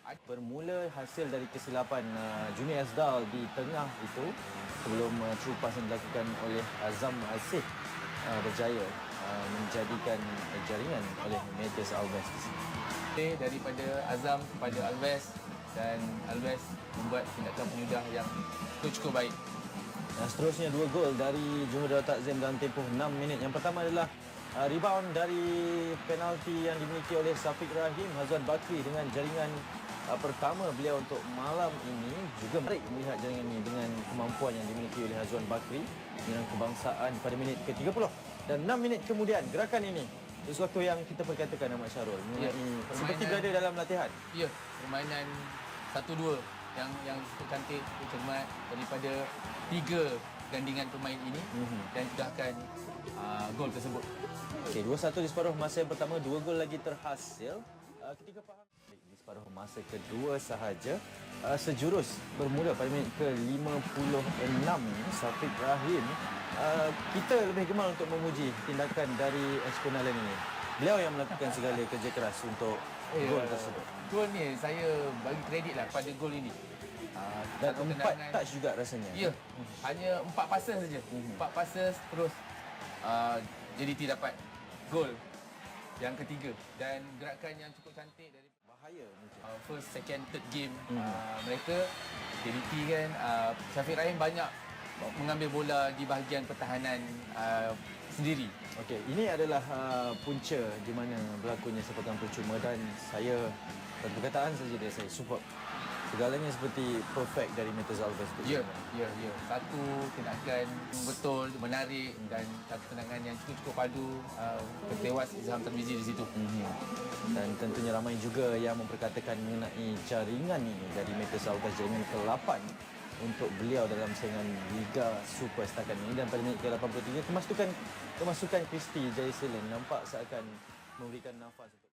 Bermula hasil dari kesilapan Juni Asdal di tengah itu sebelum true pass yang dilakukan oleh Azam Asif berjaya menjadikan jaringan oleh Matheus Alves di sini. Daripada Azam kepada Alves, dan Alves membuat tindakan penyudah yang cukup baik. Dan seterusnya 2 gol dari Johor Darul Takzim dalam tempoh 6 minit. Yang pertama adalah rebound dari penalti yang dimiliki oleh Syafiq Rahim. Hazwan Bakri dengan jaringan pertama beliau untuk malam ini. Juga menarik melihat jaringan ini dengan kemampuan yang dimiliki oleh Hazwan Bakri dengan kebangsaan pada minit ke-30. Dan 6 minit kemudian gerakan ini sesuatu yang kita perkatakan Ahmad Syarul mengenai seperti berada dalam latihan. Ya, permainan 1-2 yang cukup cantik, cermat daripada 3 gandingan pemain ini dan tudahkan gol tersebut. Okey, 2-1 di separuh masa yang pertama, 2 gol lagi terhasil. Ketika faham di separuh masa kedua sahaja, sejurus bermula pada minit ke-56 Syafiq Rahim. Kita lebih gemar untuk memuji tindakan dari Eskonalen ini. Beliau yang melakukan segala kerja keras untuk gol tersebut. Gol ni saya bagi kredit lah pada gol ini. Dan 4 touch juga rasanya. Ya, hanya 4 passes saja. 4 passes terus JDT dapat gol yang ketiga dan gerakan yang cukup cantik dari Bahaya mungkin. First, second, third game mereka JDT kan, Syafiq Rahim banyak mengambil bola di bahagian pertahanan sendiri. Okey, ini adalah punca di mana berlakunya sepakan percuma dan saya perkataan saja dari saya superb. Segalanya seperti perfect dari Matheus Alves. Ya. Satu tindakan betul, menarik dan satu tendangan yang cukup padu. Tewas Izham Tarmizi di situ. Dan tentunya ramai juga yang memperkatakan mengenai jaringan ini dari Matheus Alves, jaringan ke-8 untuk beliau dalam saingan Liga Super setakat ini. Dan pada minit ke-83 kemasukan Christy Jaiselan nampak seakan memberikan nafas untuk